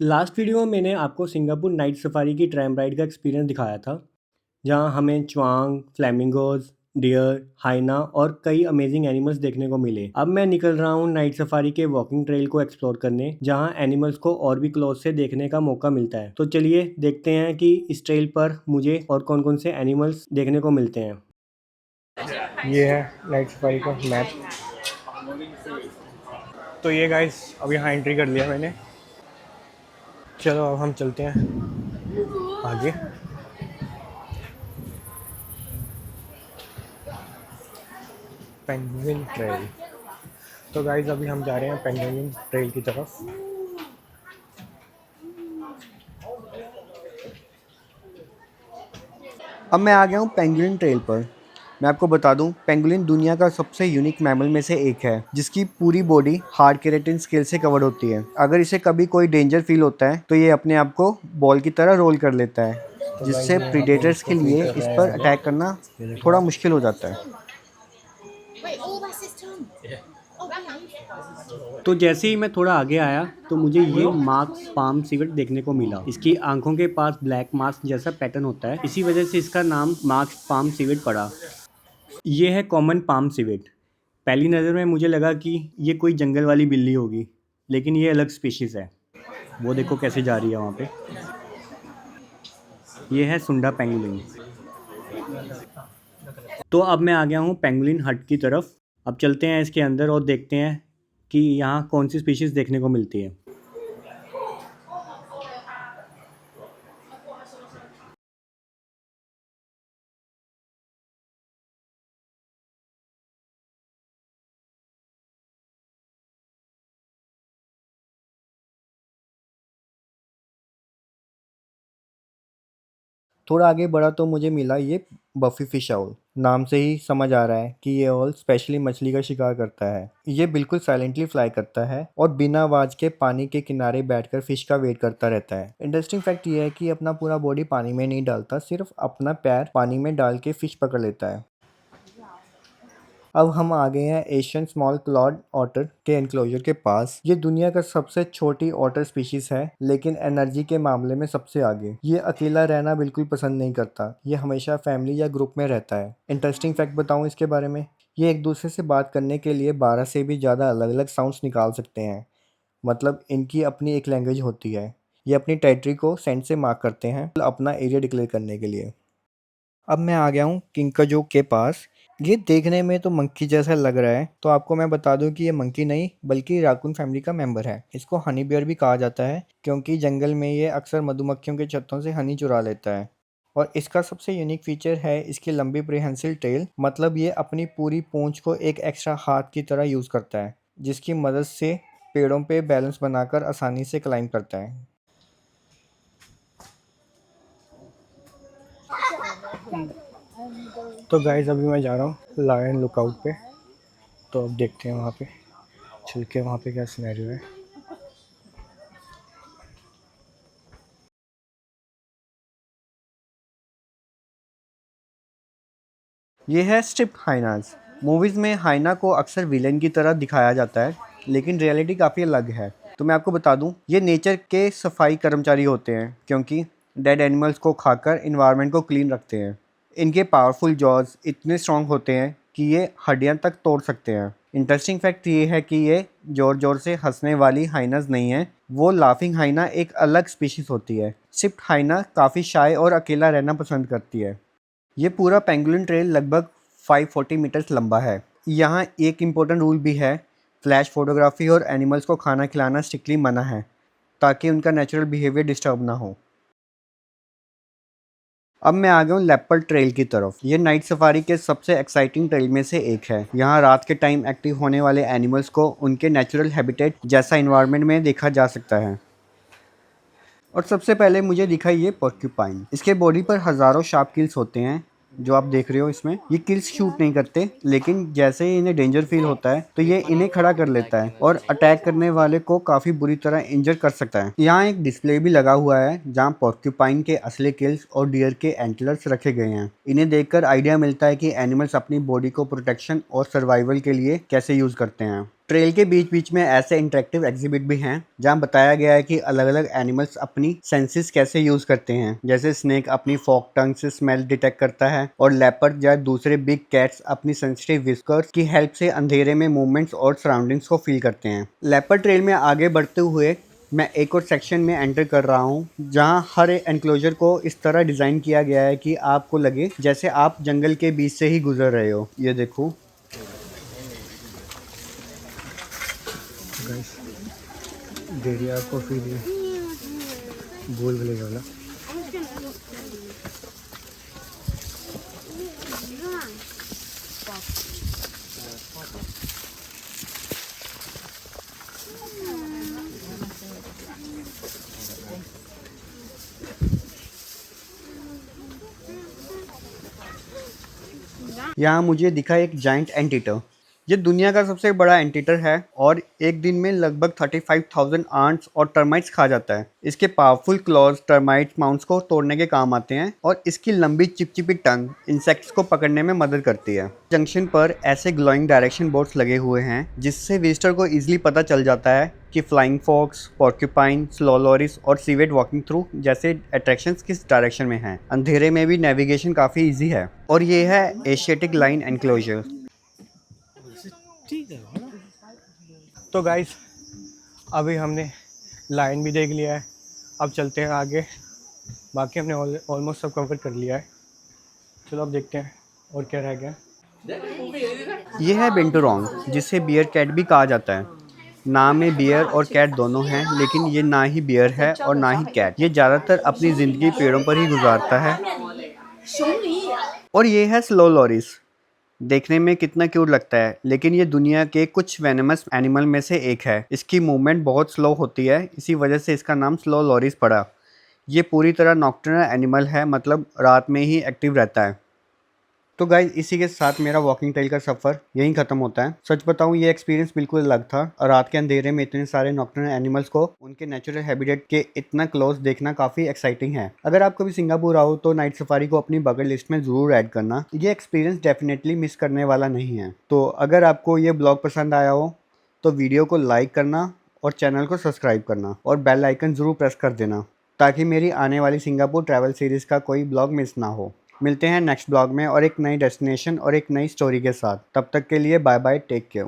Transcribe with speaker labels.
Speaker 1: Last video में मैंने आपको सिंगापुर नाइट सफारी की ट्रैम राइड का एक्सपीरियंस दिखाया था, जहां हमें च्वांग, फ्लेमिंगोज, डियर, हाइना और कई अमेजिंग एनिमल्स देखने को मिले। अब मैं निकल रहा हूं नाइट सफारी के वॉकिंग ट्रेल को एक्सप्लोर करने, जहां एनिमल्स को और भी क्लोज से देखने का मौका मिलता है। तो चलिए देखते हैं कि इस ट्रेल पर मुझे और कौन कौन से एनिमल्स देखने को मिलते हैं।
Speaker 2: ये है नाइट सफारी का मैप। तो ये गाइस अब यहाँ एंट्री कर लिया मैंने। चलो अब हम चलते हैं आगे। Penguin trail. तो गाइस अभी हम जा रहे हैं पेंगुइन ट्रेल की तरफ।
Speaker 3: अब मैं आ गया हूँ पेंगुइन ट्रेल पर। मैं आपको बता दूं, पेंगुइन दुनिया का सबसे यूनिक मैमल में से एक है, जिसकी पूरी बॉडी हार्ड केराटिन स्केल से कवर होती है। अगर इसे कभी कोई डेंजर फील होता है तो ये अपने आप को बॉल की तरह रोल कर लेता है,
Speaker 2: तो गाइस
Speaker 3: जिससे
Speaker 2: ये यहाँ पे
Speaker 3: प्रीडेटर्स
Speaker 2: इसको
Speaker 3: के
Speaker 2: फीड
Speaker 3: लिए
Speaker 2: कर
Speaker 3: इस
Speaker 2: रहा है
Speaker 3: पर
Speaker 2: हमें।
Speaker 3: अटैक करना
Speaker 2: ये देखो।
Speaker 3: थोड़ा मुश्किल हो जाता है।
Speaker 1: तो जैसे ही मैं थोड़ा आगे आया तो मुझे ये मार्क्स पाम सिवेट देखने को मिला। इसकी आंखों के पास ब्लैक मास्क जैसा पैटर्न होता है, इसी वजह से इसका नाम मार्क्स पाम सिवेट पड़ा। ये है कॉमन पाम सिवेट। पहली नज़र में मुझे लगा कि ये कोई जंगल वाली बिल्ली होगी, लेकिन ये अलग स्पीशीज़ है। वो देखो कैसे जा रही है वहाँ पे। ये है सुंडा पेंगुलिन। तो अब मैं आ गया हूँ पेंगुलिन हट की तरफ। अब चलते हैं इसके अंदर और देखते हैं कि यहाँ कौन सी स्पीशीज़ देखने को मिलती है।
Speaker 3: थोड़ा आगे बढ़ा तो मुझे मिला ये बफी फिश आउल। नाम से ही समझ आ रहा है कि ये ऑल स्पेशली मछली का शिकार करता है। ये बिल्कुल साइलेंटली फ्लाई करता है और बिना आवाज के पानी के किनारे बैठकर फिश का वेट करता रहता है। इंटरेस्टिंग फैक्ट ये है कि अपना पूरा बॉडी पानी में नहीं डालता, सिर्फ अपना पैर पानी में डाल के फिश पकड़ लेता है। अब हम आ गए हैं एशियन स्मॉल क्लॉड ऑटर के एनक्लोजर के पास। ये दुनिया का सबसे छोटी ऑटर स्पीशीज है, लेकिन एनर्जी के मामले में सबसे आगे। ये अकेला रहना बिल्कुल पसंद नहीं करता, ये हमेशा फैमिली या ग्रुप में रहता है। इंटरेस्टिंग फैक्ट बताऊं इसके बारे में, ये एक दूसरे से बात करने के लिए 12 से भी ज़्यादा अलग अलग साउंड्स निकाल सकते हैं। मतलब इनकी अपनी एक लैंग्वेज होती है। ये अपनी टेरिटरी को सेंट से मार्क करते हैं अपना एरिया डिक्लेयर करने के लिए। अब मैं आ गया हूँ किंकजो के पास। ये देखने में तो मंकी जैसा लग रहा है, तो आपको मैं बता दूं कि ये मंकी नहीं बल्कि राकुन फैमिली का मेंबर है। इसको हनी बियर भी कहा जाता है, क्योंकि जंगल में ये अक्सर मधुमक्खियों के छत्तों से हनी चुरा लेता है। और इसका सबसे यूनिक फीचर है इसकी लंबी प्रिहेंसिल टेल। मतलब ये अपनी पूरी पूंछ को एक एक्स्ट्रा हाथ की तरह यूज़ करता है, जिसकी मदद से पेड़ों पे बैलेंस बनाकर आसानी से क्लाइंब करता है।
Speaker 2: तो गाइस अभी मैं जा रहा हूँ लायन लुकआउट पे। तो अब देखते हैं वहाँ पे चल के वहाँ पे क्या सिनेरियो है।
Speaker 3: ये है स्ट्रिप हाइनाज। मूवीज़ में हाइना को अक्सर विलेन की तरह दिखाया जाता है, लेकिन रियलिटी काफ़ी अलग है। तो मैं आपको बता दूं, ये नेचर के सफाई कर्मचारी होते हैं, क्योंकि डेड एनिमल्स को खाकर इन्वायरमेंट को क्लीन रखते हैं। इनके पावरफुल जॉज इतने स्ट्रॉन्ग होते हैं कि ये हड्डियां तक तोड़ सकते हैं। इंटरेस्टिंग फैक्ट ये है कि ये ज़ोर ज़ोर से हंसने वाली हाइनाज नहीं है, वो लाफिंग हाइना एक अलग स्पीशीज़ होती है। स्ट्रिप्ड हाइना काफ़ी शाय और अकेला रहना पसंद करती है। ये पूरा पेंगुलिन ट्रेल लगभग 540 मीटर्स लंबा है। यहाँ एक इम्पोर्टेंट रूल भी है, फ्लैश फोटोग्राफी और एनिमल्स को खाना खिलाना स्ट्रिक्टली मना है, ताकि उनका नेचुरल बिहेवियर डिस्टर्ब ना हो। अब मैं आ गया हूँ लेपर्ड ट्रेल की तरफ। ये नाइट सफारी के सबसे एक्साइटिंग ट्रेल में से एक है। यहाँ रात के टाइम एक्टिव होने वाले एनिमल्स को उनके नेचुरल हैबिटेट जैसा इन्वायरमेंट में देखा जा सकता है। और सबसे पहले मुझे दिखा ये पोर्क्यूपाइन। इसके बॉडी पर हज़ारों शार्प किल्स होते हैं, जो आप देख रहे हो इसमें। ये किल्स शूट नहीं करते, लेकिन जैसे ही इन्हें डेंजर फील होता है तो ये इन्हें खड़ा कर लेता है और अटैक करने वाले को काफ़ी बुरी तरह इंजर कर सकता है। यहाँ एक डिस्प्ले भी लगा हुआ है, जहाँ पोर्क्यूपाइन के असली किल्स और डियर के एंटलर्स रखे गए हैं। इन्हें देखकर आइडिया मिलता है कि एनिमल्स अपनी बॉडी को प्रोटेक्शन और सर्वाइवल के लिए कैसे यूज़ करते हैं। ट्रेल के बीच बीच में ऐसे इंटरेक्टिव एग्जिबिट भी हैं जहां बताया गया है कि अलग अलग एनिमल्स अपनी सेंसेस कैसे यूज करते हैं। जैसे स्नेक अपनी फॉक टंग से स्मेल डिटेक्ट करता है और लेपर्ड या दूसरे बिग कैट्स अपनी सेंसिटिव विस्कर्स की हेल्प से अंधेरे में मूवमेंट्स और सराउंडिंग्स को फील करते हैं। लेपर्ड ट्रेल में आगे बढ़ते हुए मैं एक और सेक्शन में एंटर कर रहा हूँ जहाँ हर एनक्लोजर को इस तरह डिज़ाइन किया गया है कि आपको लगे जैसे आप जंगल के बीच से ही गुजर रहे हो। ये देखो
Speaker 2: गाइस, दे दिया आपको फिर ये गोल भुलैया वाला।
Speaker 3: यहाँ मुझे दिखा एक जाइंट एंटीटर। ये दुनिया का सबसे बड़ा एंटीटर है और एक दिन में लगभग 35,000 आंट्स और टर्माइट्स खा जाता है। इसके पावरफुल क्लॉज टर्माइट माउंट्स को तोड़ने के काम आते हैं और इसकी लंबी चिपचिपी टंग इंसेक्ट्स को पकड़ने में मदद करती है। जंक्शन पर ऐसे ग्लोइंग डायरेक्शन बोर्ड्स लगे हुए हैं जिससे विजिटर को इजीली पता चल जाता है कि flying fox, porcupine, slow loris और सीवेट वॉकिंग थ्रू जैसे अट्रैक्शंस किस डायरेक्शन में हैं। अंधेरे में भी नेविगेशन काफ़ी इजी है। और ये है एशियाटिक लाइन एनक्लोजर।
Speaker 2: तो गाइस, अभी हमने लाइन भी देख लिया है, अब चलते हैं आगे। बाकी हमने ऑलमोस्ट सब कवर कर लिया है। चलो अब देखते हैं और क्या रह गया।
Speaker 3: ये है बिंटूरोंग, जिसे बियर कैट भी कहा जाता है। नाम में बियर और कैट दोनों हैं, लेकिन ये ना ही बियर है और ना ही कैट। ये ज़्यादातर अपनी ज़िंदगी पेड़ों पर ही गुजारता है। और ये है स्लो लॉरिस। देखने में कितना क्यूट लगता है, लेकिन ये दुनिया के कुछ वेनेमस एनिमल में से एक है। इसकी मूवमेंट बहुत स्लो होती है, इसी वजह से इसका नाम स्लो लॉरिस पड़ा। ये पूरी तरह नॉक्टर्नल एनिमल है, मतलब रात में ही एक्टिव रहता है। तो गाइस, इसी के साथ मेरा वॉकिंग टेल का सफ़र यहीं ख़त्म होता है। सच बताऊं, ये एक्सपीरियंस बिल्कुल अलग था और रात के अंधेरे में इतने सारे नॉक्टर्नल एनिमल्स को उनके नेचुरल हैबिटेट के इतना क्लोज देखना काफ़ी एक्साइटिंग है। अगर आप कभी सिंगापुर आओ तो नाइट सफारी को अपनी बकेट लिस्ट में ज़रूर ऐड करना। ये एक्सपीरियंस डेफिनेटली मिस करने वाला नहीं है। तो अगर आपको ये ब्लॉग पसंद आया हो तो वीडियो को लाइक करना और चैनल को सब्सक्राइब करना और बेल आइकन ज़रूर प्रेस कर देना, ताकि मेरी आने वाली सिंगापुर ट्रैवल सीरीज़ का कोई ब्लॉग मिस ना हो। मिलते हैं नेक्स्ट ब्लॉग में और एक नई डेस्टिनेशन और एक नई स्टोरी के साथ। तब तक के लिए बाय बाय, टेक केयर।